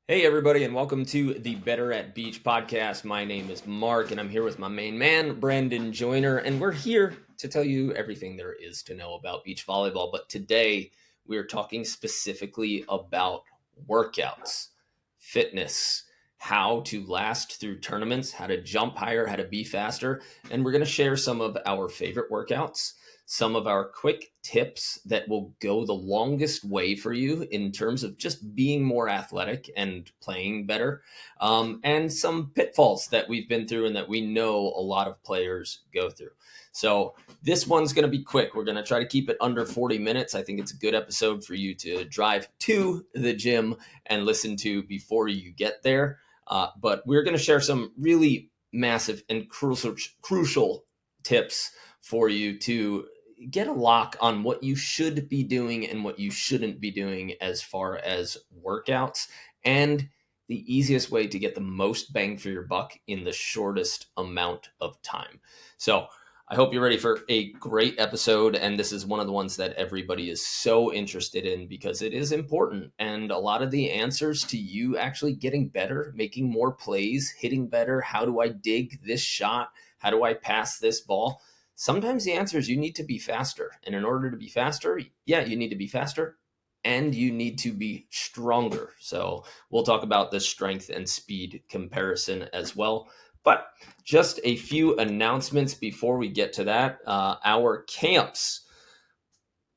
Hey, everybody, and welcome to the Better at Beach podcast. My name is Mark, and I'm here with my main man, Brandon Joyner, and we're here to tell you everything there is to know about beach volleyball. But today, we're talking specifically about workouts, fitness, how to last through tournaments, how to jump higher, how to be faster, and we're going to share some of our favorite workouts, some of our quick tips that will go the longest way for you in terms of just being more athletic and playing better, and some pitfalls that we've been through and that we know a lot of players go through. So this one's going to be quick. We're going to try to keep it under 40 minutes. I think it's a good episode for you to drive to the gym and listen to before you get there. But we're going to share some really massive and crucial tips for you to get a lock on what you should be doing and what you shouldn't be doing as far as workouts, and the easiest way to get the most bang for your buck in the shortest amount of time. So I hope you're ready for a great episode. And this is one of the ones that everybody is so interested in because it is important. And a lot of the answers to you actually getting better, making more plays, hitting better. How do I dig this shot? How do I pass this ball? Sometimes the answer is you need to be faster. And in order to be faster, you need to be faster and you need to be stronger. So we'll talk about the strength and speed comparison as well. But just a few announcements before we get to that. Our camps,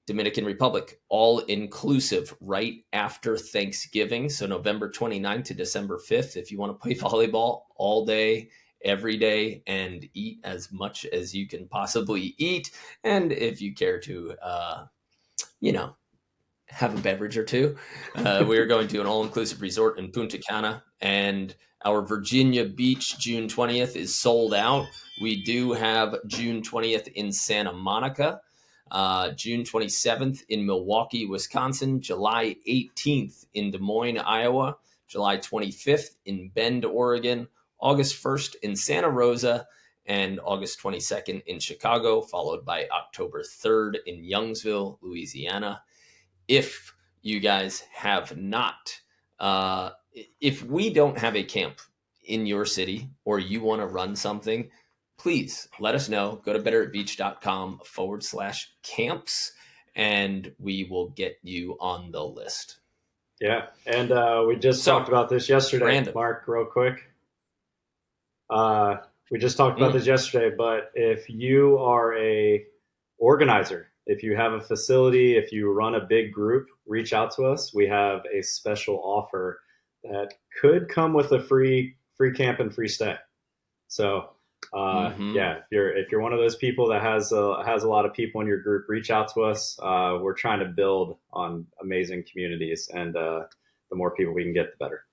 Dominican Republic, all inclusive right after Thanksgiving. So November 29th to December 5th. If you want to play volleyball all day, every day, and eat as much as you can possibly eat. And if you care to, have a beverage or two, we are going to an all-inclusive resort in Punta Cana, and our Virginia Beach June 20th is sold out. We do have June 20th in Santa Monica, June 27th in Milwaukee, Wisconsin, July 18th in Des Moines, Iowa, July 25th in Bend, Oregon, August 1st in Santa Rosa, and August 22nd in Chicago, followed by October 3rd in Youngsville, Louisiana. If you guys have not, if we don't have a camp in your city or you want to run something, please let us know. Go to betteratbeach.com/camps and we will get you on the list. Yeah, and we just talked about this yesterday, Brandon. Mark, real quick. We just talked about this yesterday, but if you are a organizer, if you have a facility, if you run a big group, reach out to us. We have a special offer that could come with a free camp and free stay. So yeah, if you're one of those people that has a lot of people in your group, reach out to us. We're trying to build on amazing communities, and the more people we can get, the better.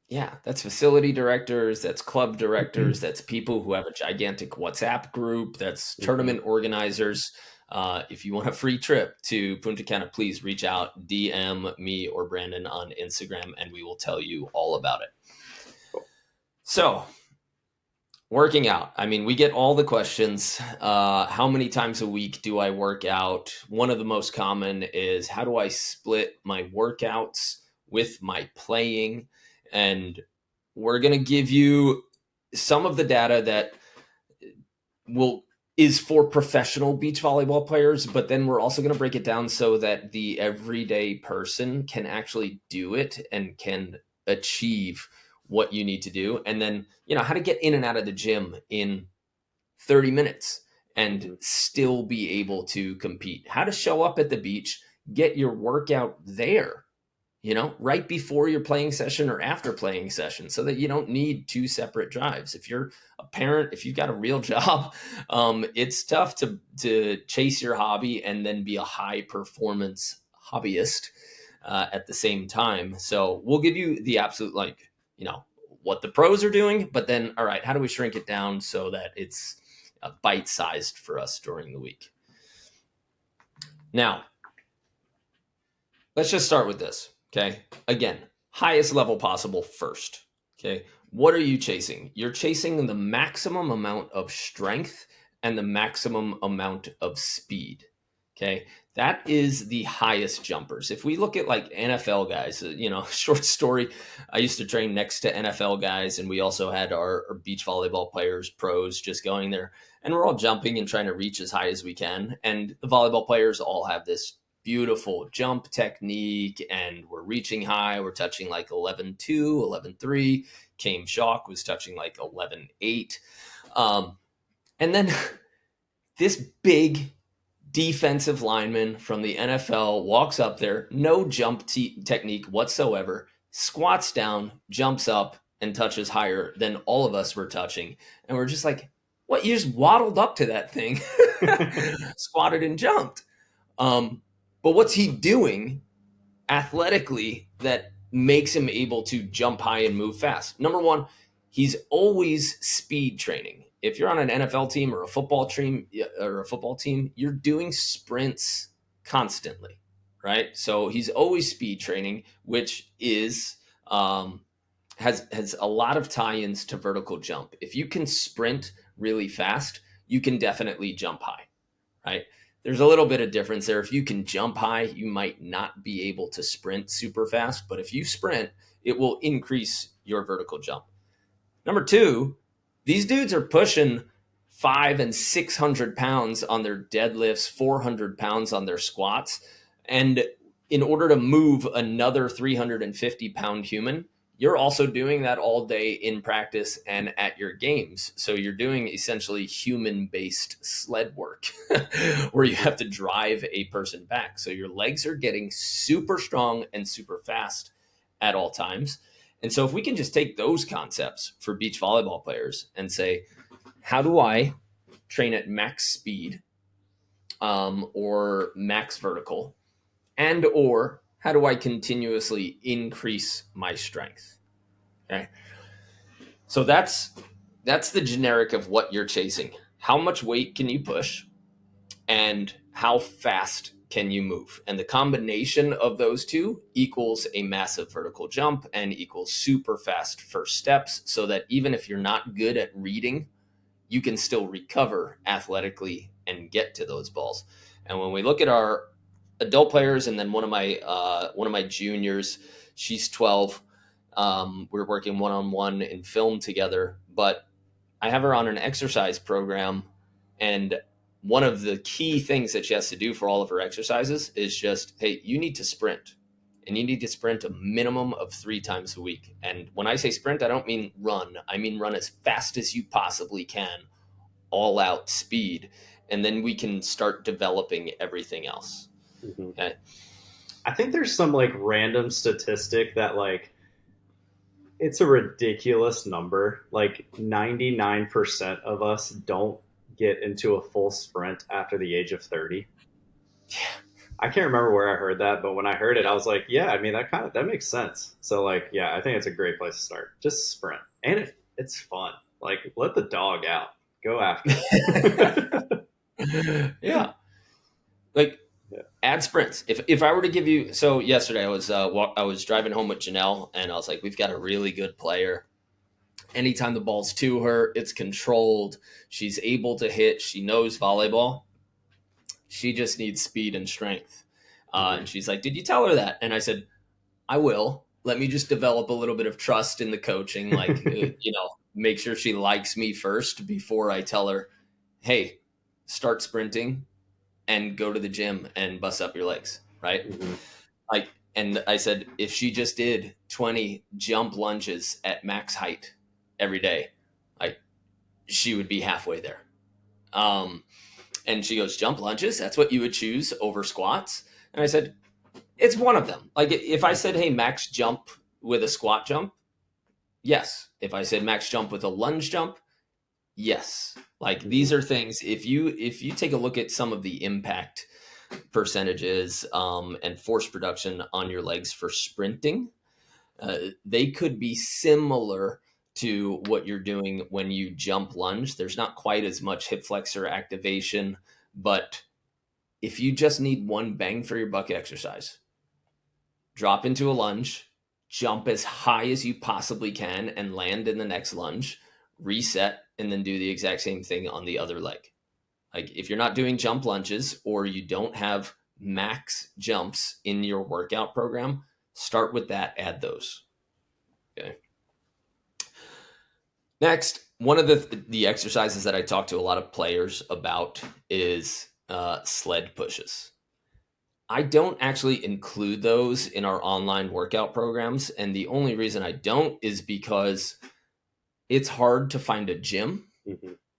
Yeah, that's facility directors, that's club directors, that's people who have a gigantic WhatsApp group, that's tournament organizers. If you want a free trip to Punta Cana, please reach out, DM me or Brandon on Instagram, and we will tell you all about it. Cool. So, working out. I mean, we get all the questions. How many times a week do I work out? One of the most common is, how do I split my workouts with my playing? And we're going to give you some of the data that is for professional beach volleyball players, but then we're also going to break it down so that the everyday person can actually do it and can achieve what you need to do. And then, how to get in and out of the gym in 30 minutes and still be able to compete. How to show up at the beach, get your workout there, right before your playing session or after playing session, so that you don't need two separate drives. If you're a parent, if you've got a real job, it's tough to chase your hobby and then be a high performance hobbyist at the same time. So we'll give you the absolute, what the pros are doing, but then, all right, how do we shrink it down so that it's bite-sized for us during the week? Now, let's just start with this. Okay. Again, highest level possible first. Okay. What are you chasing? You're chasing the maximum amount of strength and the maximum amount of speed. Okay. That is the highest jumpers. If we look at like NFL guys, short story, I used to train next to NFL guys, and we also had our beach volleyball players, pros, just going there. And we're all jumping and trying to reach as high as we can. And the volleyball players all have this beautiful jump technique, and we're reaching high. We're touching like 11.2, 11.3. Kame Shock was touching like 11.8. And then this big defensive lineman from the NFL walks up there, no jump technique whatsoever, squats down, jumps up, and touches higher than all of us were touching. And we're just like, what? You just waddled up to that thing, squatted and jumped. But what's he doing athletically that makes him able to jump high and move fast? Number one, he's always speed training. If you're on an NFL team or a football team, you're doing sprints constantly, right? So he's always speed training, which is has a lot of tie-ins to vertical jump. If you can sprint really fast, you can definitely jump high, right? There's a little bit of difference there. If you can jump high, you might not be able to sprint super fast, but if you sprint, it will increase your vertical jump. Number two, these dudes are pushing 500 and 600 pounds on their deadlifts, 400 pounds on their squats. And in order to move another 350-pound human, you're also doing that all day in practice and at your games. So you're doing essentially human-based sled work where you have to drive a person back. So your legs are getting super strong and super fast at all times. And so if we can just take those concepts for beach volleyball players and say, how do I train at max speed or max vertical, and or how do I continuously increase my strength? Okay. So that's the generic of what you're chasing. How much weight can you push and how fast can you move? And the combination of those two equals a massive vertical jump and equals super fast first steps, so that even if you're not good at reading, you can still recover athletically and get to those balls. And when we look at our adult players, and then one of my juniors, she's 12. We're working one-on-one in film together, but I have her on an exercise program, and one of the key things that she has to do for all of her exercises is just, hey, you need to sprint, and you need to sprint a minimum of 3 times a week. And when I say sprint, I don't mean run. I mean run as fast as you possibly can, all out speed. And then we can start developing everything else. Mm-hmm. Okay. I think there's some like random statistic that like, it's a ridiculous number. Like 99% of us don't get into a full sprint after the age of 30. Yeah. I can't remember where I heard that, but when I heard it, I was like, yeah, I mean, that makes sense. So like, yeah, I think it's a great place to start. Just sprint. And it's fun. Like, let the dog out. Go after it. Yeah. Like, add sprints. If I were to give you, so yesterday I was driving home with Janelle, and I was like, we've got a really good player. Anytime the ball's to her, it's controlled. She's able to hit. She knows volleyball. She just needs speed and strength. And she's like, did you tell her that? And I said, I will. Let me just develop a little bit of trust in the coaching. Like, make sure she likes me first before I tell her, hey, start sprinting and go to the gym and bust up your legs, right? Mm-hmm. Like, and I said, if she just did 20 jump lunges at max height every day, like, she would be halfway there. And she goes, jump lunges? That's what you would choose over squats? And I said, it's one of them. Like, if I said, hey, max jump with a squat jump, yes. If I said max jump with a lunge jump, yes. Like, these are things, if you take a look at some of the impact percentages and force production on your legs for sprinting, they could be similar to what you're doing when you jump lunge. There's not quite as much hip flexor activation, but if you just need one bang for your buck exercise, drop into a lunge, jump as high as you possibly can and land in the next lunge, reset, and then do the exact same thing on the other leg. Like, if you're not doing jump lunges or you don't have max jumps in your workout program, start with that, add those. Okay. Next, one of the exercises that I talk to a lot of players about is sled pushes. I don't actually include those in our online workout programs. And the only reason I don't is because it's hard to find a gym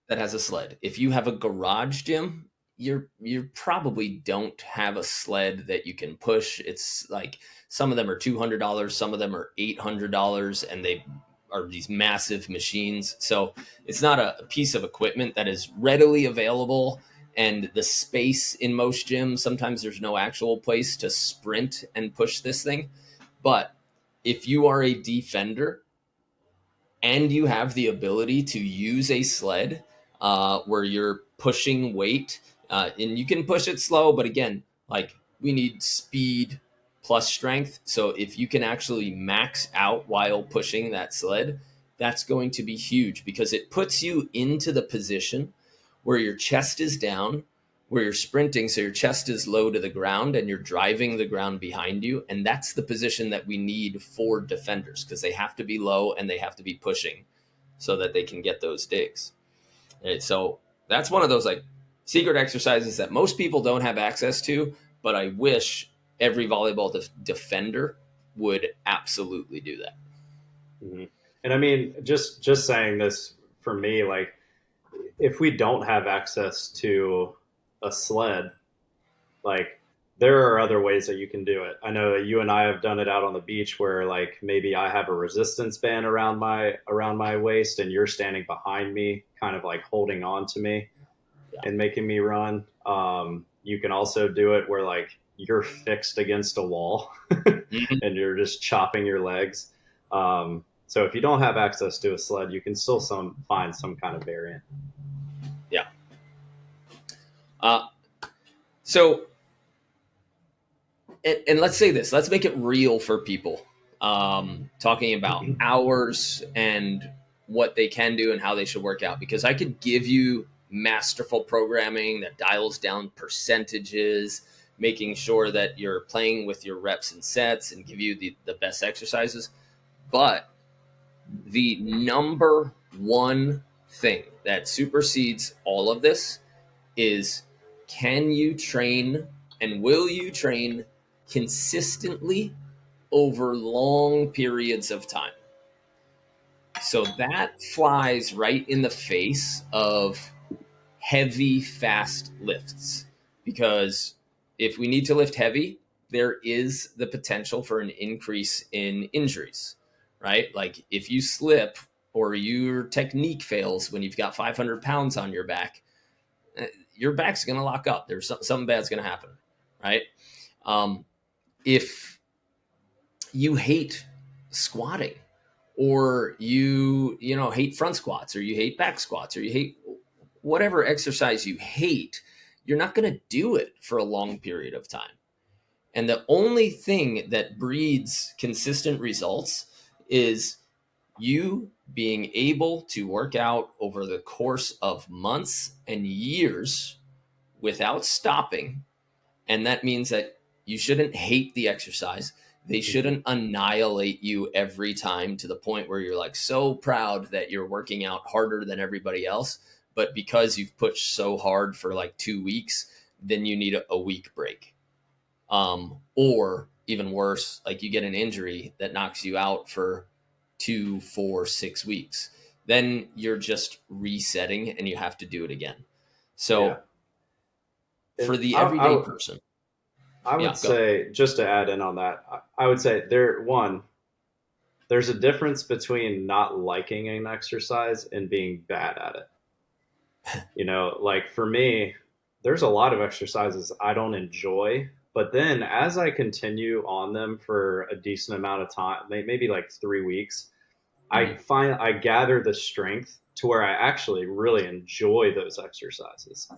that has a sled. If you have a garage gym, you probably don't have a sled that you can push. It's like some of them are $200, some of them are $800, and they are these massive machines. So it's not a piece of equipment that is readily available. And the space in most gyms, sometimes there's no actual place to sprint and push this thing. But if you are a defender and you have the ability to use a sled where you're pushing weight, and you can push it slow, but again, like we need speed plus strength. So if you can actually max out while pushing that sled, that's going to be huge because it puts you into the position where your chest is down, where you're sprinting, so your chest is low to the ground and you're driving the ground behind you. And that's the position that we need for defenders because they have to be low and they have to be pushing so that they can get those digs. Right? So that's one of those like secret exercises that most people don't have access to, but I wish every volleyball defender would absolutely do that. Mm-hmm. And I mean, just saying this for me, like if we don't have access to a sled, like there are other ways that you can do it. I know that you and I have done it out on the beach where like maybe I have a resistance band around my waist and you're standing behind me, kind of like holding on to me and making me run. You can also do it where like you're fixed against a wall Mm-hmm. and you're just chopping your legs. So if you don't have access to a sled, you can still find some kind of variant. Yeah. So, and let's say this, let's make it real for people. Talking about hours and what they can do and how they should work out, because I could give you masterful programming that dials down percentages, making sure that you're playing with your reps and sets and give you the best exercises. But the number one thing that supersedes all of this is, can you train and will you train consistently over long periods of time? So that flies right in the face of heavy, fast lifts. Because if we need to lift heavy, there is the potential for an increase in injuries, right? Like if you slip or your technique fails when you've got 500 pounds on your back, your back's going to lock up. There's something bad's going to happen, right? If you hate squatting, or you know hate front squats, or you hate back squats, or you hate whatever exercise you hate, you're not going to do it for a long period of time. And the only thing that breeds consistent results is you being able to work out over the course of months and years without stopping. And that means that you shouldn't hate the exercise. They shouldn't annihilate you every time to the point where you're like so proud that you're working out harder than everybody else. But because you've pushed so hard for like 2 weeks, then you need a week break. Or even worse, like you get an injury that knocks you out for 2, 4, 6 weeks. Then you're just resetting and you have to do it again. So Yeah. for the everyday person, I would say, just to add in on that, I would say there's a difference between not liking an exercise and being bad at it. You know, like for me, there's a lot of exercises I don't enjoy, but then as I continue on them for a decent amount of time, maybe like 3 weeks, I gather the strength to where I actually really enjoy those exercises.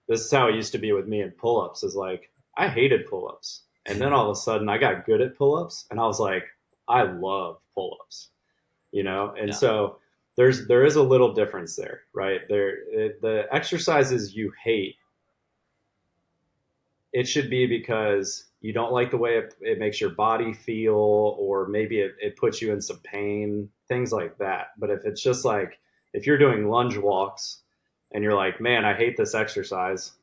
This is how it used to be with me in pull-ups, is like I hated pull-ups. And then all of a sudden I got good at pull-ups and I was like, I love pull-ups, you know? And so there is a little difference there, right? The exercises you hate, it should be because you don't like the way it makes your body feel, or maybe it puts you in some pain, things like that. But if it's just like, if you're doing lunge walks and you're like, man, I hate this exercise,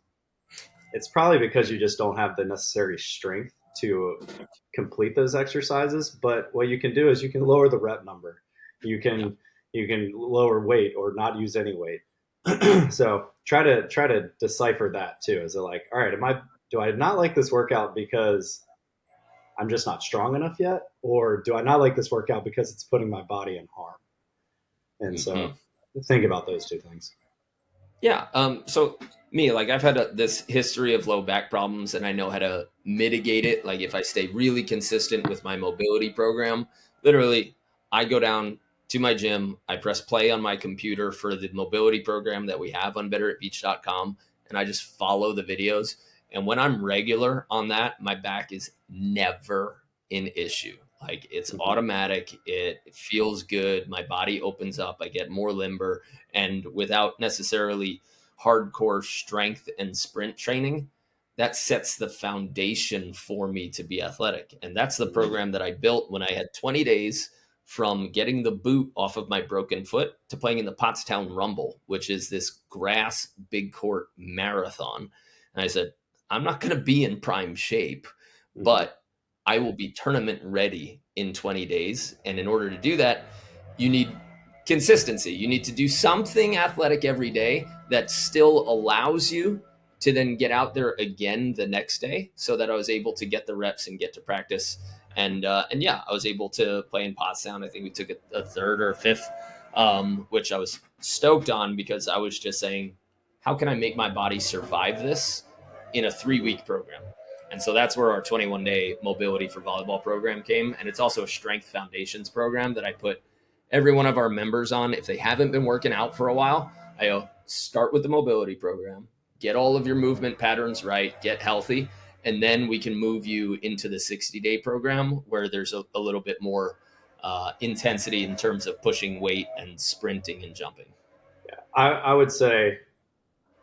it's probably because you just don't have the necessary strength to complete those exercises. But what you can do is you can lower the rep number. You Yeah. can you can lower weight or not use any weight. So try to decipher that too. Is it like, all right, do I not like this workout because I'm just not strong enough yet, or do I not like this workout because it's putting my body in harm? And Hmm. so think about those two things. Yeah. So me, like I've had this history of low back problems, and I know how to mitigate it. Like if I stay really consistent with my mobility program, literally, I go down to my gym, I press play on my computer for the mobility program that we have on betteratbeach.com, and I just follow the videos. And when I'm regular on that, my back is never an issue. Like it's Mm-hmm. automatic. It feels good. My body opens up. I get more limber, and without necessarily hardcore strength and sprint training, that sets the foundation for me to be athletic. And that's the Mm-hmm. program that I built when I had 20 days from getting the boot off of my broken foot to playing in the Pottstown Rumble, which is this grass big court marathon. And I said, I'm not going to be in prime shape, Mm-hmm. but I will be tournament ready in 20 days. And in order to do that, you need consistency. You need to do something athletic every day that still allows you to then get out there again the next day, so that I was able to get the reps and get to practice. And yeah, I was able to play in Pottstown. I think we took a third or a fifth, which I was stoked on, because I was just saying, how can I make my body survive this in a 3 week program? And so that's where our 21 day mobility for volleyball program came. And it's also a strength foundations program that I put every one of our members on. If they haven't been working out for a while, I go, start with the mobility program, get all of your movement patterns right, get healthy, and then we can move you into the 60-day program, where there's a little bit more intensity in terms of pushing weight and sprinting and jumping. I would say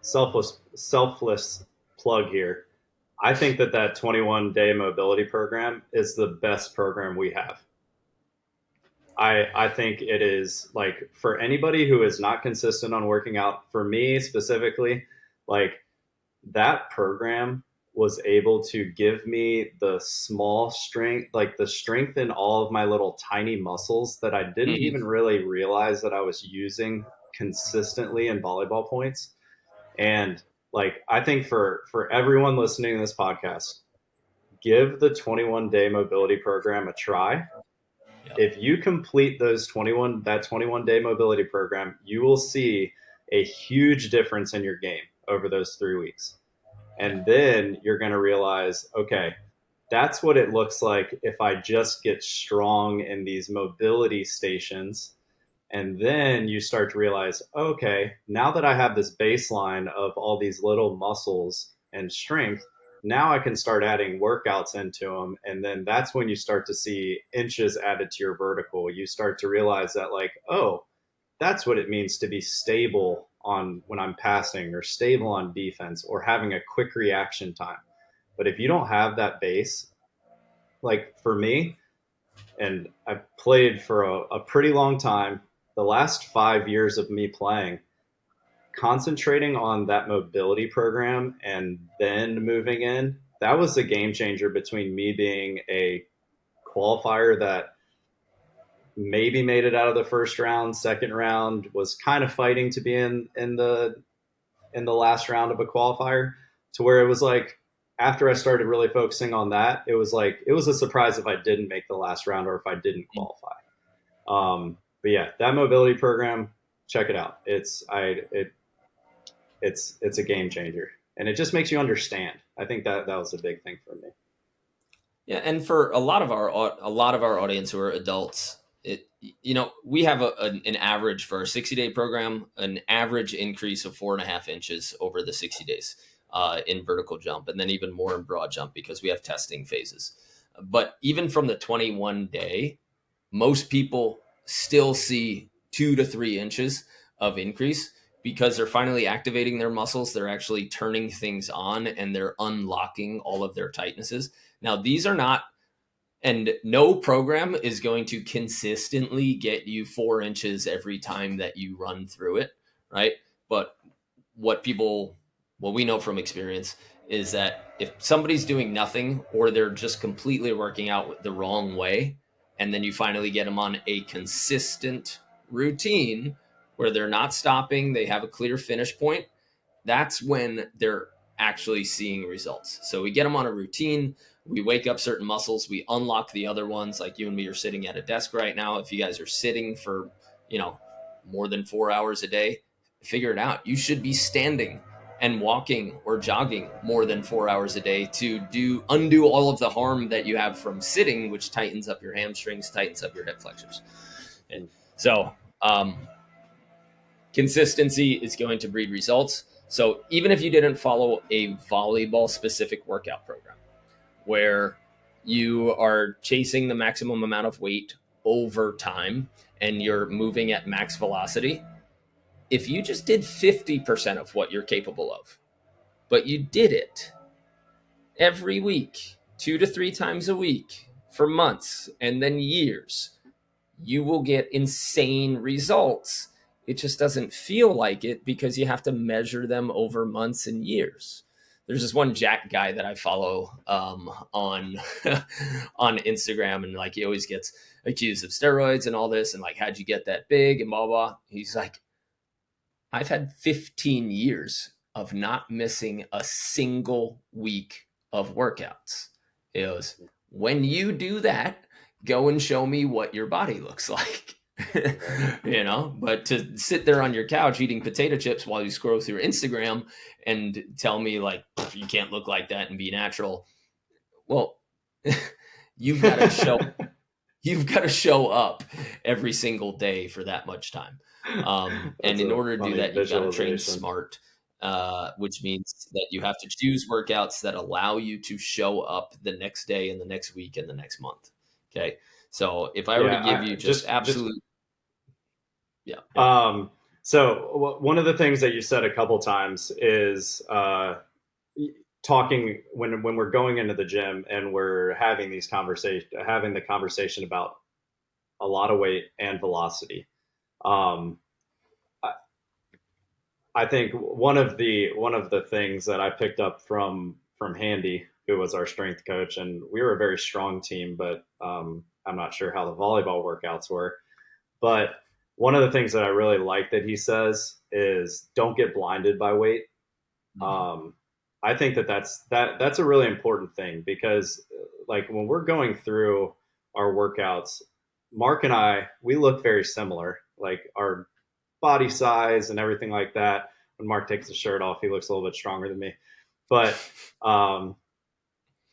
selfless plug here. I think that 21-day mobility program is the best program we have. I think it is, like, for anybody who is not consistent on working out, for me specifically, like, that program was able to give me the small strength, like the strength in all of my little tiny muscles that I didn't Mm-hmm. even really realize that I was using consistently in volleyball points. And like, I think for everyone listening to this podcast, give the 21-day mobility program a try. Yeah. If you complete those 21-day mobility program, you will see a huge difference in your game over those 3 weeks. Yeah. And then you're going to realize, okay, that's what it looks like if I just get strong in these mobility stations. And then you start to realize, okay, now that I have this baseline of all these little muscles and strength, now I can start adding workouts into them. And then that's when you start to see inches added to your vertical. You start to realize that, like, oh, that's what it means to be stable on when I'm passing, or stable on defense, or having a quick reaction time. But if you don't have that base, like for me, and I've played for a pretty long time, the last 5 years of me playing, concentrating on that mobility program and then moving in, that was the game changer between me being a qualifier that maybe made it out of the first round, second round, was kind of fighting to be in the last round of a qualifier, to where it was like, after I started really focusing on that, it was like, it was a surprise if I didn't make the last round or if I didn't qualify. But yeah, that mobility program, check it out. It's a game changer, and it just makes you understand. I think that was a big thing for me. Yeah, and for a lot of our audience who are adults, we have an average for a 60-day program, an average increase of 4.5 inches over the 60 days in vertical jump, and then even more in broad jump, because we have testing phases. But even from the 21-day, most people still see 2 to 3 inches of increase. because they're finally activating their muscles, they're actually turning things on and they're unlocking all of their tightnesses. Now, these are not, and no program is going to consistently get you 4 inches every time that you run through it, right? But what people, what we know from experience is that if somebody's doing nothing or they're just completely working out the wrong way, and then you finally get them on a consistent routine where they're not stopping, they have a clear finish point, that's when they're actually seeing results. So we get them on a routine. We wake up certain muscles. We unlock the other ones. Like you and me are sitting at a desk right now. If you guys are sitting for, more than 4 hours a day, figure it out. You should be standing and walking or jogging more than 4 hours a day to undo all of the harm that you have from sitting, which tightens up your hamstrings, tightens up your hip flexors. And so, consistency is going to breed results. So even if you didn't follow a volleyball specific workout program where you are chasing the maximum amount of weight over time and you're moving at max velocity, if you just did 50% of what you're capable of, but you did it every week, 2 to 3 times a week for months and then years, you will get insane results. It just doesn't feel like it because you have to measure them over months and years. There's this one Jack guy that I follow on on Instagram, and like he always gets accused of steroids and all this, and like how'd you get that big and blah blah. He's like, I've had 15 years of not missing a single week of workouts. It was, when you do that, go and show me what your body looks like. But to sit there on your couch eating potato chips while you scroll through Instagram and tell me like you can't look like that and be natural. Well, you've got to show you've got to show up every single day for that much time. And in order to do that, you've got to train smart, which means that you have to choose workouts that allow you to show up the next day and the next week and the next month. Okay. So if I were to give you just absolute, So one of the things that you said a couple times is talking when we're going into the gym and we're having the conversation about a lot of weight and velocity. I think one of the things that I picked up from Handy, who was our strength coach, and we were a very strong team, but I'm not sure how the volleyball workouts were. But one of the things that I really like that he says is don't get blinded by weight. I think that's a really important thing because like when we're going through our workouts, Mark and I, we look very similar, like our body size and everything like that. When Mark takes the shirt off, he looks a little bit stronger than me. But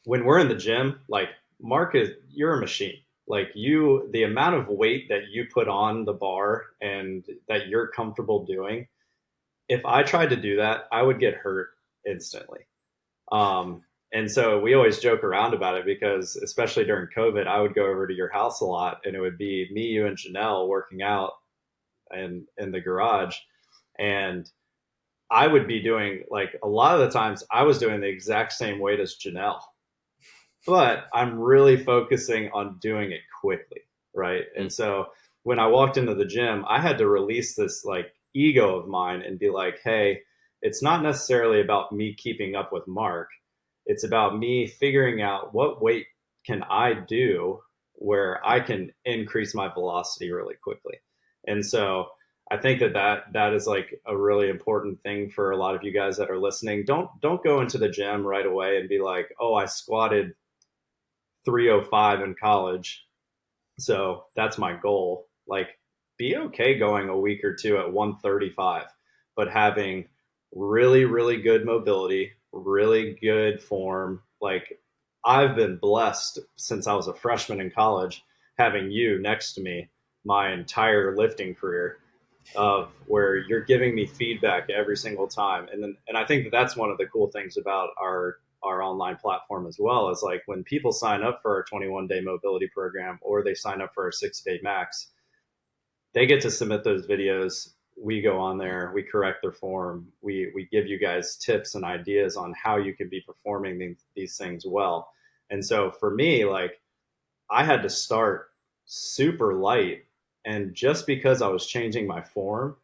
when we're in the gym, like Mark you're a machine. Like the amount of weight that you put on the bar and that you're comfortable doing, if I tried to do that, I would get hurt instantly. And so we always joke around about it because especially during COVID, I would go over to your house a lot and it would be me, you, and Janelle working out in the garage. And I would be doing, like, a lot of the times I was doing the exact same weight as Janelle, but I'm really focusing on doing it quickly. Right. And so when I walked into the gym, I had to release this like ego of mine and be like, hey, it's not necessarily about me keeping up with Mark. It's about me figuring out what weight can I do where I can increase my velocity really quickly. And so I think that is like a really important thing for a lot of you guys that are listening. Don't go into the gym right away and be like, oh, I squatted 305 in college, so that's my goal. Like, be okay going a week or two at 135, but having really, really good mobility, really good form. Like, I've been blessed since I was a freshman in college, having you next to me my entire lifting career, of where you're giving me feedback every single time. And I think that's one of the cool things about our online platform as well, is like when people sign up for our 21-day mobility program or they sign up for our 6-day max, they get to submit those videos we go on there, we correct their form, we give you guys tips and ideas on how you can be performing these things well. And so for me, like, I had to start super light, and just because I was changing my form,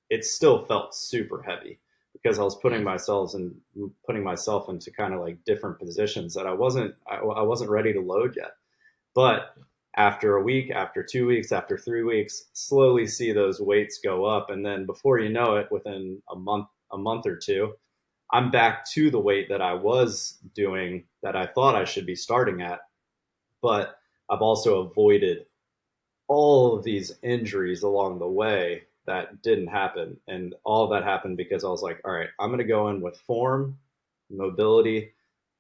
it still felt super heavy because I was putting myself into kind of like different positions that I wasn't ready to load yet. But after a week, after 2 weeks, after 3 weeks, slowly see those weights go up, and then before you know it, within a month or two, I'm back to the weight that I was doing that I thought I should be starting at. But I've also avoided all of these injuries along the way that didn't happen. And all of that happened because I was like, all right, I'm going to go in with form, mobility,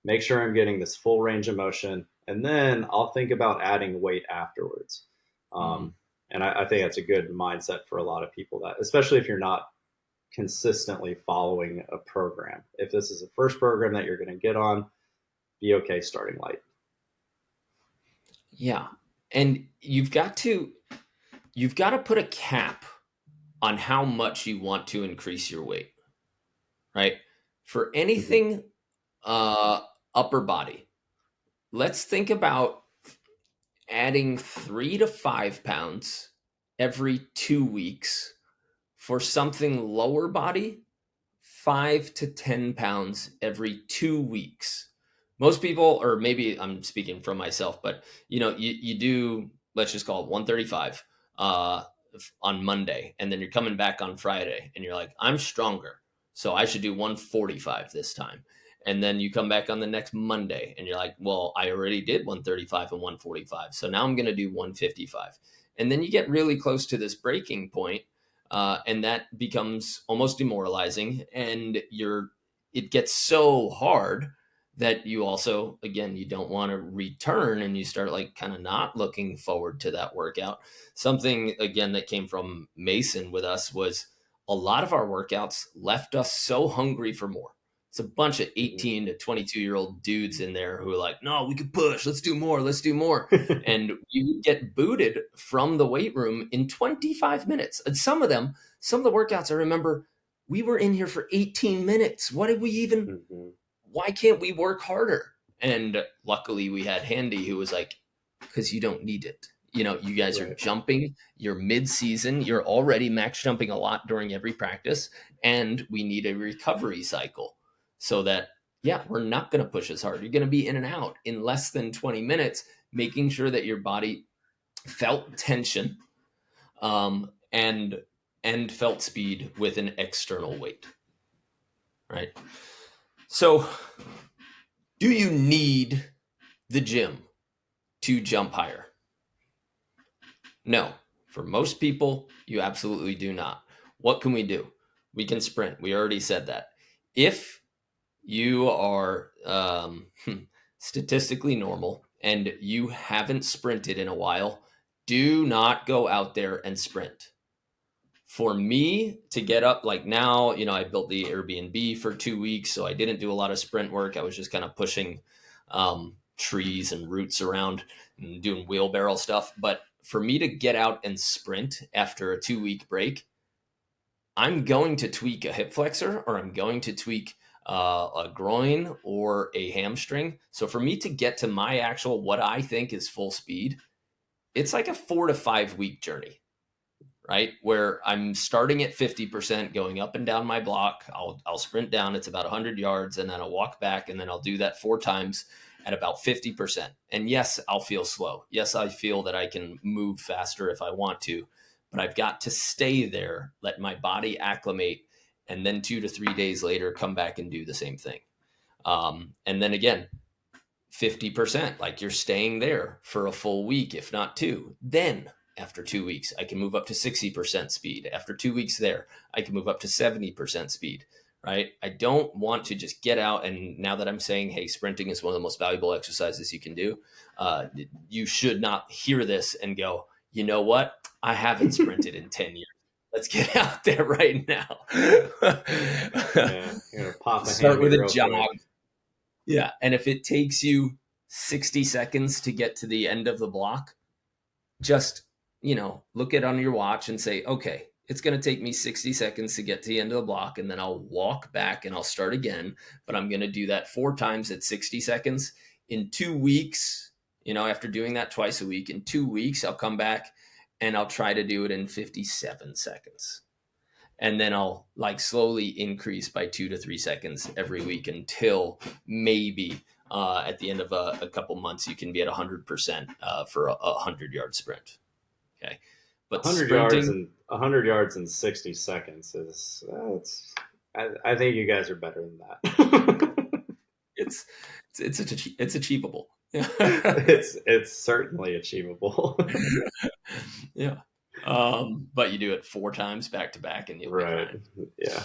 make sure I'm getting this full range of motion, and then I'll think about adding weight afterwards. Mm-hmm. And I think that's a good mindset for a lot of people, that especially if you're not consistently following a program. If this is the first program that you're going to get on, be okay starting light. Yeah. And you've got to put a cap on how much you want to increase your weight, right? For Mm-hmm. anything uh upper body, let's think about adding 3 to 5 pounds every 2 weeks. For something lower body, 5 to 10 pounds every 2 weeks. Most people, or maybe I'm speaking from myself, but you do, let's just call it 135 uh, on Monday, and then you're coming back on Friday, and you're like, I'm stronger, so I should do 145 this time. And then you come back on the next Monday, and you're like, well, I already did 135 and 145, so now I'm going to do 155. And then you get really close to this breaking point, and that becomes almost demoralizing, and it gets so hard that you also, again, you don't want to return, and you start like kind of not looking forward to that workout. Something again that came from Mason with us was a lot of our workouts left us so hungry for more. It's a bunch of 18 to 22-year-old dudes in there who are like, no, we could push, let's do more, let's do more. And you get booted from the weight room in 25 minutes. And some of the workouts, I remember, we were in here for 18 minutes. Mm-hmm. Why can't we work harder? And luckily we had Handy, who was like, because you don't need it. You guys are Right. jumping, you're mid-season, you're already max jumping a lot during every practice, and we need a recovery cycle so that, yeah, we're not going to push as hard. You're going to be in and out in less than 20 minutes, making sure that your body felt tension, and felt speed with an external weight, right? So, do you need the gym to jump higher? No. For most people, you absolutely do not. What can we do? We can sprint. We already said that. If you are statistically normal and you haven't sprinted in a while, do not go out there and sprint. For me to get up, like now, I built the Airbnb for 2 weeks, so I didn't do a lot of sprint work. I was just kind of pushing trees and roots around and doing wheelbarrow stuff. But for me to get out and sprint after a 2 week break, I'm going to tweak a hip flexor, or I'm going to tweak a groin or a hamstring. So for me to get to my actual, what I think is full speed, it's like a 4 to 5 week journey, right? Where I'm starting at 50%, going up and down my block. I'll sprint down. It's about 100 yards, and then I'll walk back, and then I'll do that 4 times at about 50%. And yes, I'll feel slow. Yes, I feel that I can move faster if I want to, but I've got to stay there, let my body acclimate, and then 2 to 3 days later, come back and do the same thing. And then again, 50%, like you're staying there for a full week, if not two. Then after 2 weeks, I can move up to 60% speed. After 2 weeks there, I can move up to 70% speed, right? I don't want to just get out. And now that I'm saying, hey, sprinting is one of the most valuable exercises you can do, you should not hear this and go, you know what? I haven't sprinted in 10 years. Let's get out there right now. Yeah, pop a Start hammy with a real jog. quick. Yeah. And if it takes you 60 seconds to get to the end of the block, just, look at on your watch and say, okay, It's going to take me 60 seconds to get to the end of the block, and then I'll walk back and I'll start again. But I'm going to do that 4 times at 60 seconds. In 2 weeks, after doing that twice a week, in 2 weeks, I'll come back and I'll try to do it in 57 seconds. And then I'll like slowly increase by 2 to 3 seconds every week until maybe at the end of a couple months, you can be at 100% for a 100-yard sprint. Okay. But 100 yards sprinting, and 100 yards in 60 seconds is I think you guys are better than that. it's it's achievable. It's certainly achievable. Yeah. But you do it 4 times back to back and you'll be Right. fine. Yeah.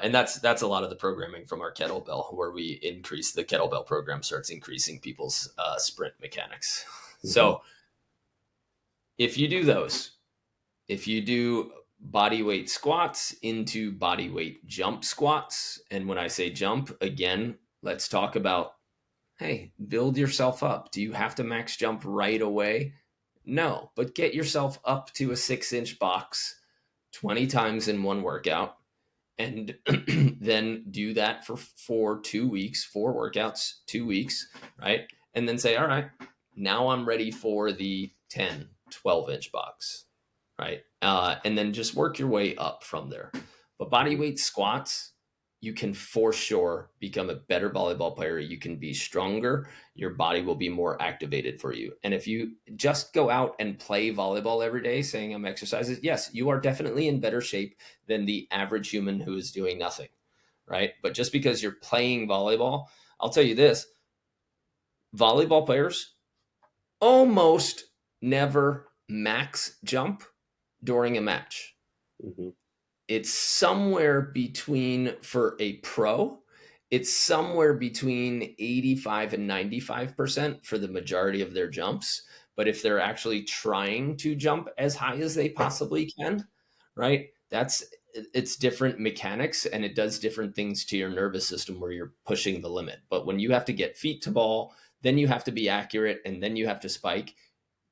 And that's a lot of the programming from our kettlebell, where we increase the kettlebell program starts increasing people's sprint mechanics. Mm-hmm. So if you do those, if you do body weight squats into body weight jump squats, and when I say jump, again, let's talk about, hey, build yourself up. Do you have to max jump right away? No, but get yourself up to a 6-inch box 20 times in one workout, and then do that for 2 weeks, 4 workouts, 2 weeks, right? And then say, all right, now I'm ready for the 10, 12-inch box, right? And then just work your way up from there. But body weight squats, you can for sure become a better volleyball player. You can be stronger. Your body will be more activated for you. And if you just go out and play volleyball every day saying I'm exercises, yes, you are definitely in better shape than the average human who is doing nothing, right? But just because you're playing volleyball, I'll tell you this, volleyball players almost never max jump during a match. Mm-hmm. It's somewhere between, for a pro, it's somewhere between 85 and 95% for the majority of their jumps. But if they're actually trying to jump as high as they possibly can, right? It's different mechanics, and it does different things to your nervous system where you're pushing the limit. But when you have to get feet to ball, then you have to be accurate, and then you have to spike.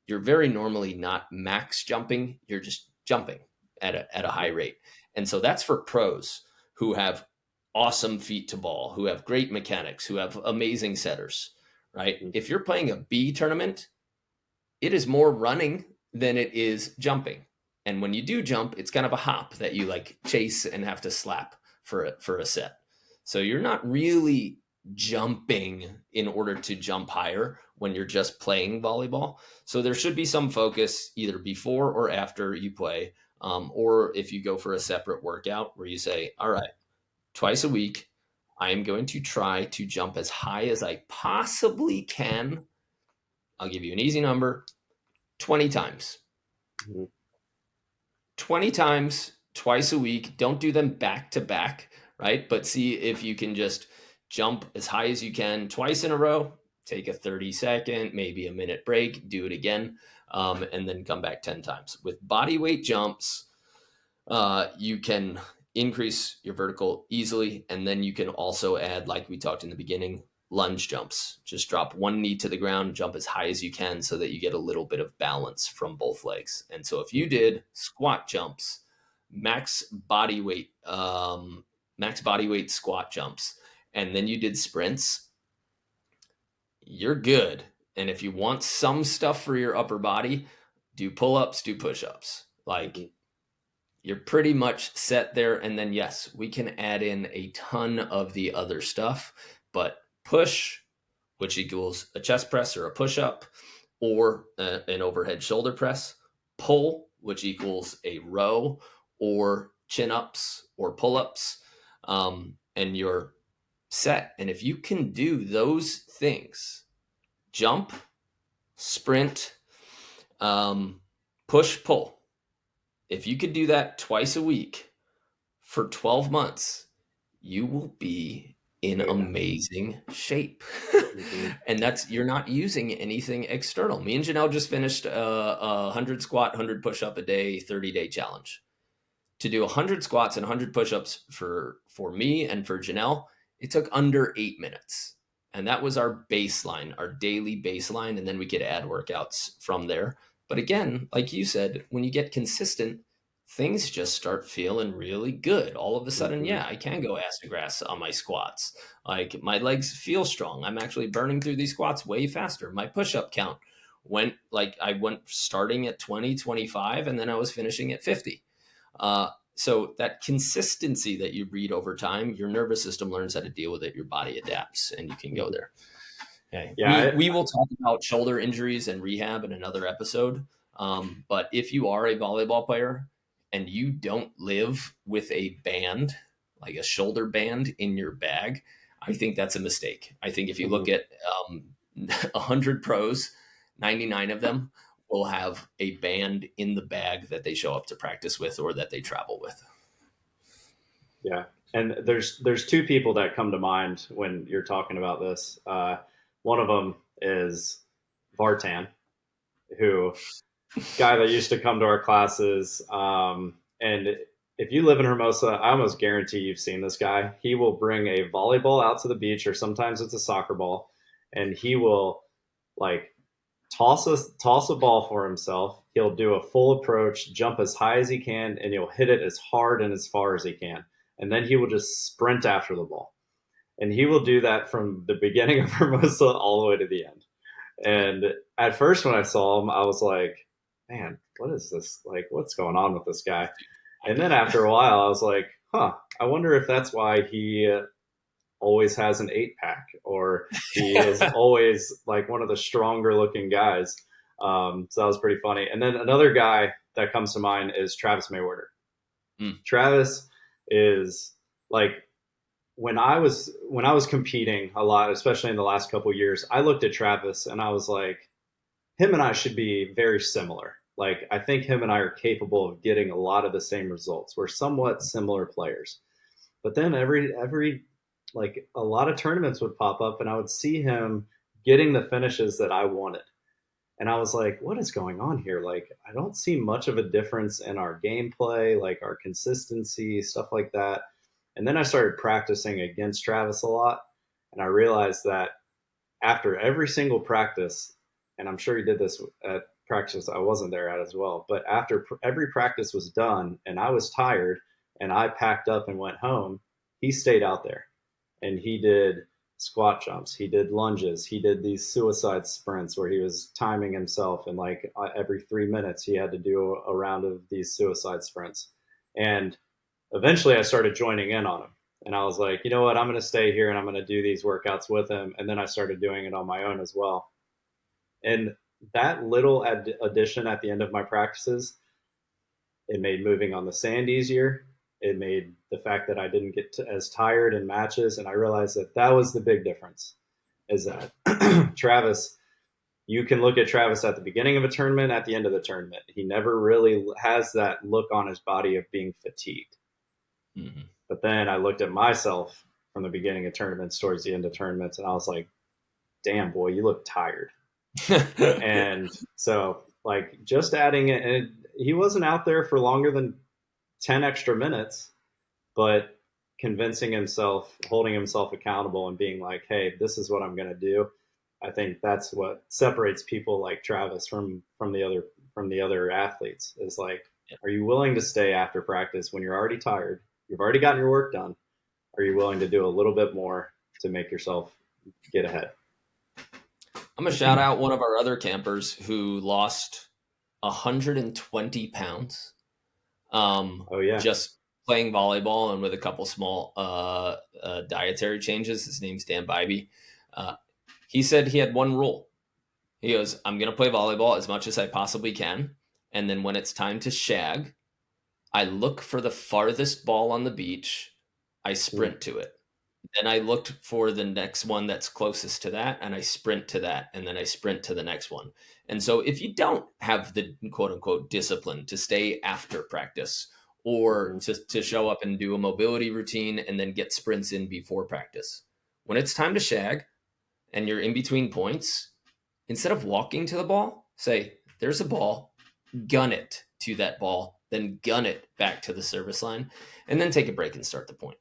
You're very normally not max jumping. You're just jumping at a high rate. And so that's for pros who have awesome feet to ball, who have great mechanics, who have amazing setters, right? Mm-hmm. If you're playing a B tournament, it is more running than it is jumping. And when you do jump, it's kind of a hop that you like chase and have to slap for a set. So you're not really jumping in order to jump higher when you're just playing volleyball. So there should be some focus either before or after you play, or if you go for a separate workout where you say, all right, twice a week, I am going to try to jump as high as I possibly can. I'll give you an easy number, 20 times. Mm-hmm. 20 times twice a week. Don't do them back to back, right? But see if you can just jump as high as you can twice in a row, take a 30-second, maybe a minute break, do it again, and then come back 10 times. With body weight jumps, you can increase your vertical easily, and then you can also add, like we talked in the beginning, lunge jumps. Just drop one knee to the ground, jump as high as you can so that you get a little bit of balance from both legs. And so if you did squat jumps, max body weight squat jumps, and then you did sprints, you're good. And if you want some stuff for your upper body, do pull-ups, do push-ups. Like, you're pretty much set there. And then, yes, we can add in a ton of the other stuff, but push, which equals a chest press or a push-up, or an overhead shoulder press, pull, which equals a row or chin-ups or pull-ups, and you're set. And if you can do those things, jump, sprint, push, pull, if you could do that twice a week for 12 months, you will be in amazing shape. Mm-hmm. And that's, you're not using anything external. Me and Janelle just finished a 100 squat, 100 push-up a day, 30-day challenge. To do 100 squats and 100 push-ups for me and for Janelle, it took under 8 minutes. And that was our baseline, our daily baseline. And then we could add workouts from there. But again, like you said, when you get consistent, things just start feeling really good. All of a sudden, Mm-hmm. yeah, I can go ass to grass on my squats. Like my legs feel strong. I'm actually burning through these squats way faster. My push-up count I went starting at 20, 25, and then I was finishing at 50. So that consistency that you read over time, your nervous system learns how to deal with it. Your body adapts, and you can go Mm-hmm. there. Okay. Yeah. We will talk about shoulder injuries and rehab in another episode. But if you are a volleyball player and you don't live with a band, like a shoulder band in your bag, I think that's a mistake. I think if you Mm-hmm. look at 100 pros, 99 of them will have a band in the bag that they show up to practice with or that they travel with. Yeah, and there's two people that come to mind when you're talking about this. One of them is Vartan, who guy that used to come to our classes. And if you live in Hermosa, I almost guarantee you've seen this guy. He will bring a volleyball out to the beach, or sometimes it's a soccer ball, and he will like toss a ball for himself. He'll do a full approach, jump as high as he can, and he'll hit it as hard and as far as he can. And then he will just sprint after the ball. And he will do that from the beginning of Hermosa all the way to the end. And at first, when I saw him, I was like, man, what is this? Like, what's going on with this guy? And then after a while, I was like, huh, I wonder if that's why he always has an 8 pack, or he is always like one of the stronger looking guys. So that was pretty funny. And then another guy that comes to mind is Travis Mayweather. Mm. Travis is like, when I was competing a lot, especially in the last couple of years, I looked at Travis and I was like, him and I should be very similar. Like, I think him and I are capable of getting a lot of the same results. We're somewhat similar players. But then every like a lot of tournaments would pop up and I would see him getting the finishes that I wanted. And I was like, what is going on here? Like, I don't see much of a difference in our gameplay, like our consistency, stuff like that. And then I started practicing against Travis a lot. And I realized that after every single practice, and I'm sure he did this at practice I wasn't there at as well, but after every practice was done and I was tired and I packed up and went home, he stayed out there and he did squat jumps, he did lunges, he did these suicide sprints where he was timing himself, and like every 3 minutes he had to do a round of these suicide sprints. And eventually I started joining in on him. And I was like, you know what, I'm going to stay here and I'm going to do these workouts with him. And then I started doing it on my own as well. And that little addition at the end of my practices, it made moving on the sand easier. It made the fact that I didn't get as tired in matches. And I realized that that was the big difference, is that Travis, you can look at Travis at the beginning of a tournament, at the end of the tournament. He never really has that look on his body of being fatigued. Mm-hmm. But then I looked at myself from the beginning of tournaments towards the end of tournaments, and I was like, damn, boy, you look tired. And so, like, just adding it, and he wasn't out there for longer than 10 extra minutes, but convincing himself, holding himself accountable, and being like, hey, this is what I'm going to do. I think that's what separates people like Travis from the other athletes, is like, are you willing to stay after practice when you're already tired? You've already gotten your work done. Are you willing to do a little bit more to make yourself get ahead? I'm gonna shout out one of our other campers who lost 120 pounds Oh yeah. just playing volleyball and with a couple small dietary changes. His name's Dan Bybee. Uh, he said he had one rule. He goes, I'm going to play volleyball as much as I possibly can. And then when it's time to shag, I look for the farthest ball on the beach. I Mm. sprint to it. Then I looked for the next one that's closest to that, and I sprint to that, and then I sprint to the next one. And so, if you don't have the quote unquote discipline to stay after practice or Mm-hmm. to show up and do a mobility routine and then get sprints in before practice, when it's time to shag and you're in between points, instead of walking to the ball, say, there's a ball, gun it to that ball, then gun it back to the service line, and then take a break and start the point.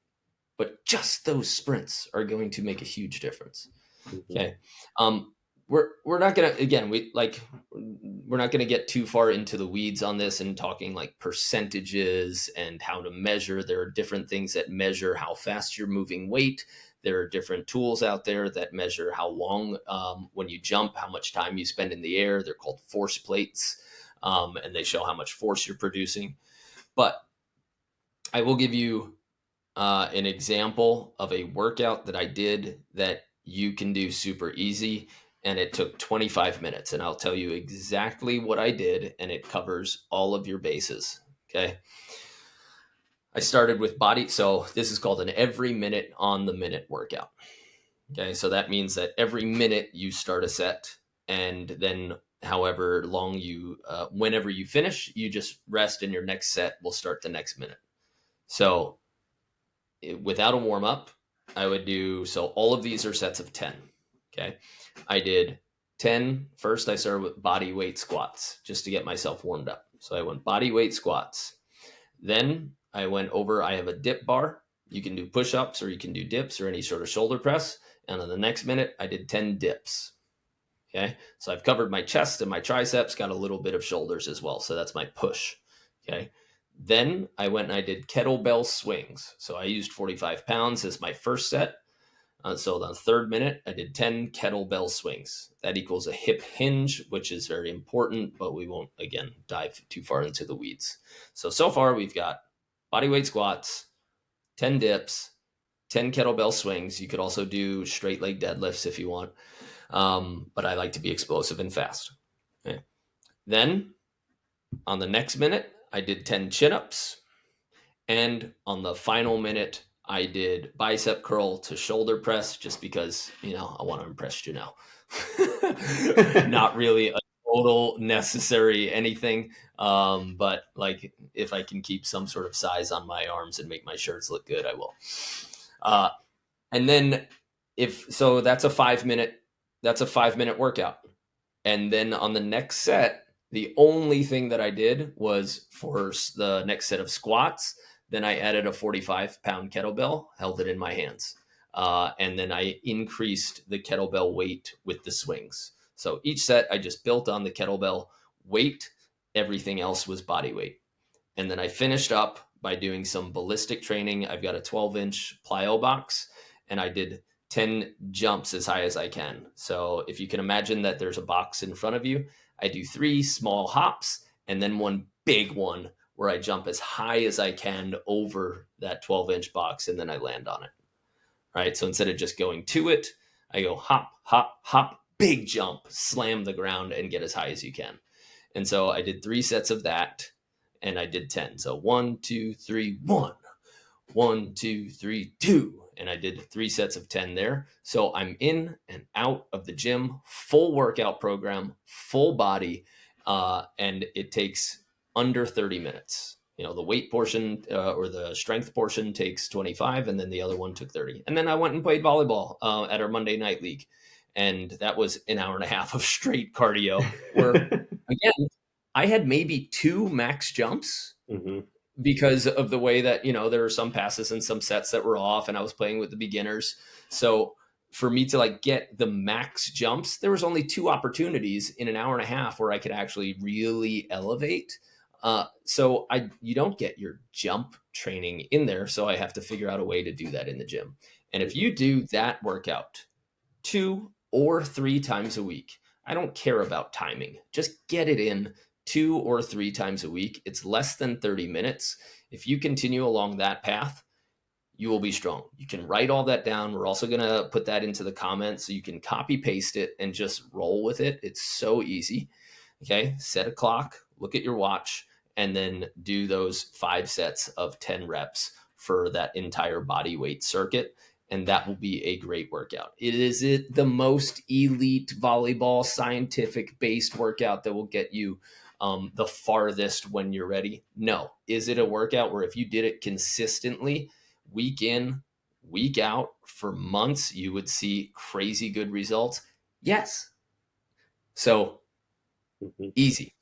But just those sprints are going to make a huge difference. Mm-hmm. Okay. we're not gonna, again, we're not gonna get too far into the weeds on this and talking like percentages and how to measure. There are different things that measure how fast you're moving weight. There are different tools out there that measure how long, when you jump, how much time you spend in the air. They're called force plates, and they show how much force you're producing. But I will give you an example of a workout that I did that you can do super easy. And it took 25 minutes. And I'll tell you exactly what I did. And it covers all of your bases. Okay. I started with body. So this is called an every minute on the minute workout. Okay. So that means that every minute you start a set. And then however long whenever you finish, you just rest and your next set will start the next minute. So without a warm up, I would do, so all of these are sets of 10. Okay. I did 10. First, I started with body weight squats just to get myself warmed up. So I went body weight squats. Then I went over, I have a dip bar. You can do push-ups or you can do dips or any sort of shoulder press. And on the next minute, I did 10 dips. Okay. So I've covered my chest and my triceps, got a little bit of shoulders as well. So that's my push. Okay. Then I went and I did kettlebell swings. So I used 45 pounds as my first set. So on the third minute, I did 10 kettlebell swings. That equals a hip hinge, which is very important, but we won't, again, dive too far into the weeds. So far we've got bodyweight squats, 10 dips, 10 kettlebell swings. You could also do straight leg deadlifts if you want. But I like to be explosive and fast. Okay. Then on the next minute, I did 10 chin-ups. And on the final minute, I did bicep curl to shoulder press just because, I want to impress you now. Not really a total necessary anything. But like if I can keep some sort of size on my arms and make my shirts look good, I will. And then that's a 5-minute workout. And then on the next set, the only thing that I did was for the next set of squats, then I added a 45-pound kettlebell, held it in my hands. And then I increased the kettlebell weight with the swings. So each set I just built on the kettlebell weight. Everything else was body weight. And then I finished up by doing some ballistic training. I've got a 12-inch plyo box, and I did 10 jumps as high as I can. So if you can imagine that there's a box in front of you, I do 3 small hops and then one big one where I jump as high as I can over that 12-inch box and then I land on it. Right. So instead of just going to it, I go hop, hop, hop, big jump, slam the ground and get as high as you can. And so I did 3 sets of that and I did 10. So 1, 2, 3, 1, 1, 2, 3, 2. And I did 3 sets of 10 there. So I'm in and out of the gym, full workout program, full body. And it takes under 30 minutes. The weight portion or the strength portion takes 25, and then the other one took 30. And then I went and played volleyball at our Monday night league. And that was an hour and a half of straight cardio where, again, I had maybe 2 max jumps. Mm-hmm. Because of the way that, there were some passes and some sets that were off and I was playing with the beginners. So for me to get the max jumps, there was only 2 opportunities in an hour and a half where I could actually really elevate. So you don't get your jump training in there. So I have to figure out a way to do that in the gym. And if you do that workout 2 or 3 times a week, I don't care about timing. Just get it in 2 or 3 times a week. It's less than 30 minutes. If you continue along that path, you will be strong. You can write all that down. We're also going to put that into the comments so you can copy paste it and just roll with it. It's so easy. Okay. Set a clock, look at your watch, and then do those 5 sets of 10 reps for that entire body weight circuit. And that will be a great workout. Is it the most elite volleyball scientific based workout that will get you the farthest when you're ready? No. Is it a workout where if you did it consistently, week in, week out for months, you would see crazy good results? Yes. So easy,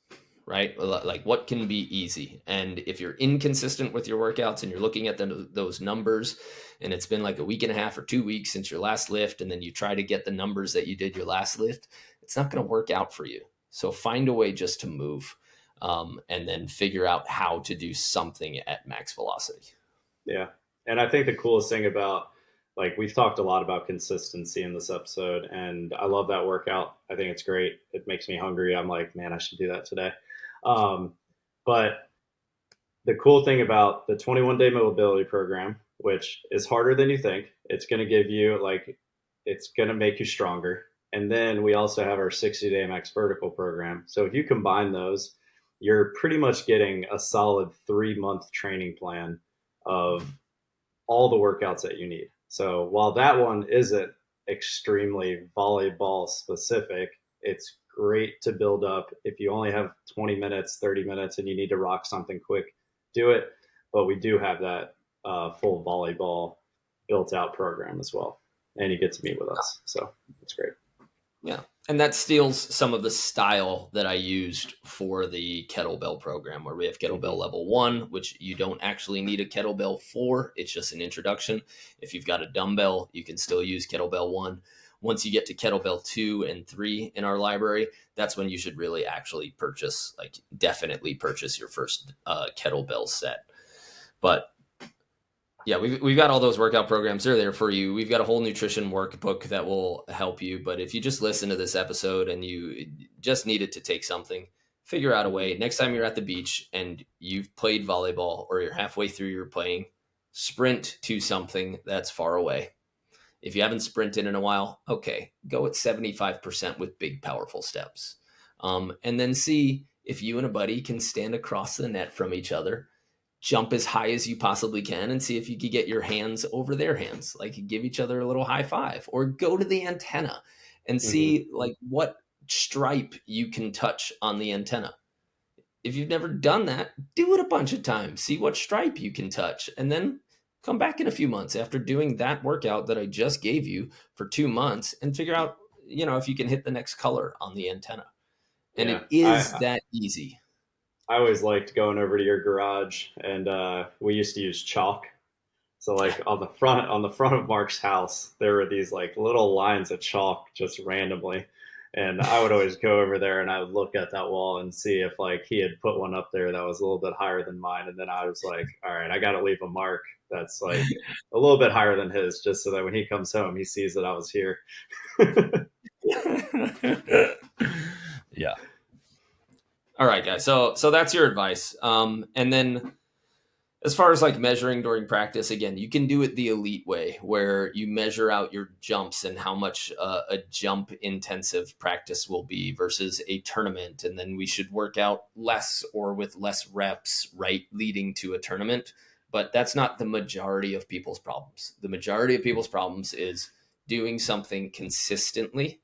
right? Like what can be easy? And if you're inconsistent with your workouts and you're looking at those numbers and it's been like a week and a half or 2 weeks since your last lift, and then you try to get the numbers that you did your last lift, it's not going to work out for you. So find a way just to move, and then figure out how to do something at max velocity. Yeah. And I think the coolest thing about, like, we've talked a lot about consistency in this episode, and I love that workout. I think it's great. It makes me hungry. I'm like, man, I should do that today. But the cool thing about the 21-day mobility program, which is harder than you think, it's going to give you, like, it's going to make you stronger. And then we also have our 60-day max vertical program. So if you combine those, you're pretty much getting a solid 3-month training plan of all the workouts that you need. So while that one isn't extremely volleyball specific, it's great to build up. If you only have 20 minutes, 30 minutes, and you need to rock something quick, do it. But we do have that full volleyball built out program as well. And you get to meet with us. So it's great. Yeah. And that steals some of the style that I used for the kettlebell program, where we have kettlebell level 1, which you don't actually need a kettlebell for. It's just an introduction. If you've got a dumbbell, you can still use kettlebell 1. Once you get to kettlebell 2 and 3 in our library, that's when you should really actually purchase, like, definitely purchase your first kettlebell set. But yeah, we've got all those workout programs. They're there for you. We've got a whole nutrition workbook that will help you. But if you just listen to this episode and you just needed to take something, figure out a way. Next time you're at the beach and you've played volleyball, or you're halfway through your playing, sprint to something that's far away. If you haven't sprinted in a while, okay, go at 75% with big, powerful steps. And then see if you and a buddy can stand across the net from each other, jump as high as you possibly can, and see if you could get your hands over their hands, like give each other a little high five, or go to the antenna and see like what stripe you can touch on the antenna. If you've never done that, do it a bunch of times, see what stripe you can touch, and then come back in a few months after doing that workout that I just gave you for 2 months and figure out, if you can hit the next color on the antenna. And Yeah. it is that easy. I always liked going over to your garage, and we used to use chalk. So like on the front of Mark's house, there were these like little lines of chalk just randomly. And I would always go over there and I would look at that wall and see if like he had put one up there that was a little bit higher than mine. And then I was like, all right, I got to leave a mark that's like a little bit higher than his, just so that when he comes home, he sees that I was here. Yeah. All right, guys. So that's your advice. And then as far as like measuring during practice, again, you can do it the elite way, where you measure out your jumps and how much a jump intensive practice will be versus a tournament. And then we should work out less or with less reps, right, leading to a tournament. But that's not the majority of people's problems. The majority of people's problems is doing something consistently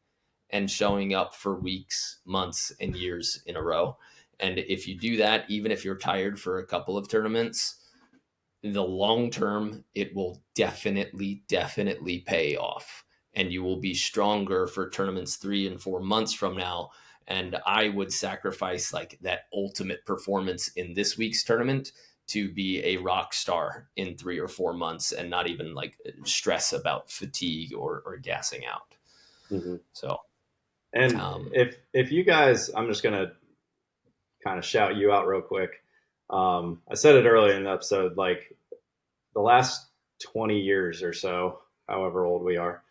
and showing up for weeks, months, and years in a row. And if you do that, even if you're tired for a couple of tournaments, in the long term, it will definitely pay off. And you will be stronger for tournaments 3 and 4 months from now. And I would sacrifice like that ultimate performance in this week's tournament to be a rock star in 3 or 4 months and not even like stress about fatigue or gassing out. Mm-hmm. So, and if you guys, I'm just gonna kind of shout you out real quick. I said it earlier in the episode, like the last 20 years or so, however old we are,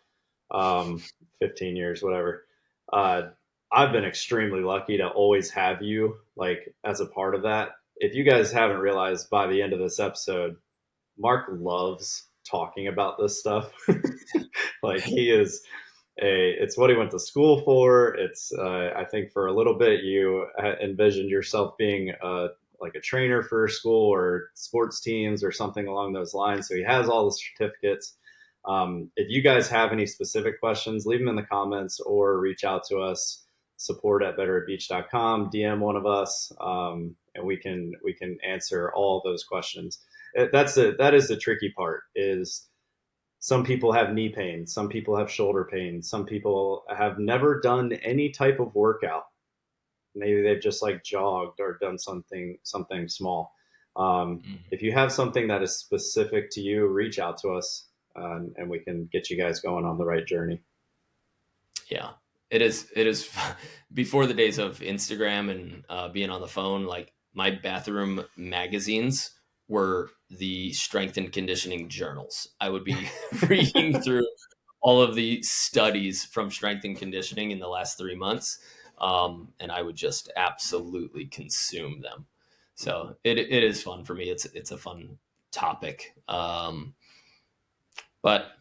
15 years, whatever. I've been extremely lucky to always have you like as a part of that. If you guys haven't realized by the end of this episode, Mark loves talking about this stuff. Like he is it's what he went to school for. It's I think for a little bit you envisioned yourself being like a trainer for school or sports teams or something along those lines. So he has all the certificates. If you guys have any specific questions, leave them in the comments or reach out to us, support@betteratbeach.com, DM one of us, and we can answer all those questions. That is the tricky part. Is some people have knee pain, some people have shoulder pain, some people have never done any type of workout. Maybe they've just like jogged or done something small. If you have something that is specific to you, reach out to us, and we can get you guys going on the right journey. Yeah. It is before the days of Instagram and being on the phone. Like my bathroom magazines were the strength and conditioning journals. I would be reading through all of the studies from strength and conditioning in the last 3 months, and I would just absolutely consume them. So it is fun for me. It's a fun topic, but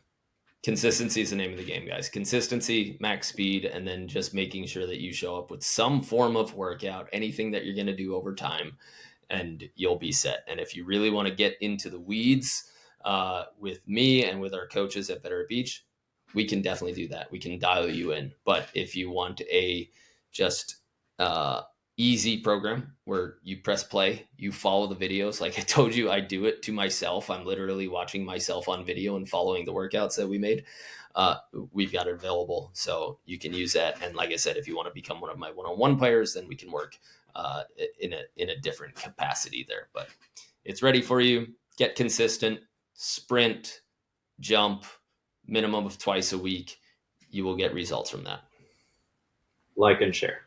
consistency is the name of the game, guys. Consistency, max speed, and then just making sure that you show up with some form of workout, anything that you're going to do over time, and you'll be set. And if you really want to get into the weeds with me and with our coaches at Better at Beach, we can definitely do that. We can dial you in. But if you want a just easy program where you press play, you follow the videos. Like I told you, I do it to myself. I'm literally watching myself on video and following the workouts that we made. We've got it available, so you can use that. And like I said, if you want to become one of my one-on-one players, then we can work in a different capacity there. But it's ready for you. Get consistent, sprint, jump, minimum of twice a week. You will get results from that. Like and share.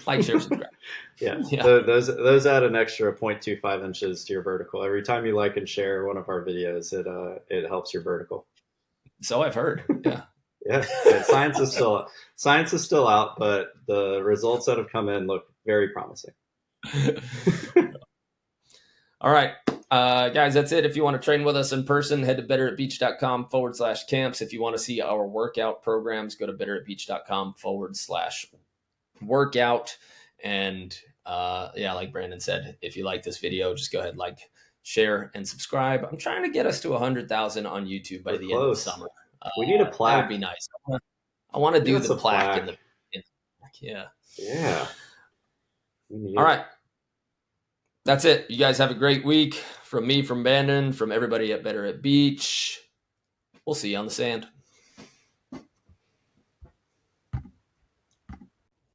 Like, share, subscribe. Yeah. Those add an extra 0.25 inches to your vertical. Every time you like and share one of our videos, it helps your vertical. So I've heard. Yeah. Yeah. Science is still out, but the results that have come in look very promising. All right. Guys, that's it. If you want to train with us in person, head to betteratbeach.com/camps. If you want to see our workout programs, go to betteratbeach.com/workout. And like Brandon said, if you like this video, just go ahead, like, share, and subscribe. I'm trying to get us to 100,000 on YouTube by the end of summer. We need a plaque. That would be nice. I want to do the plaque in the yeah. Yeah. All right. That's it. You guys have a great week. From me, from Brandon, from everybody at Better at Beach. We'll see you on the sand.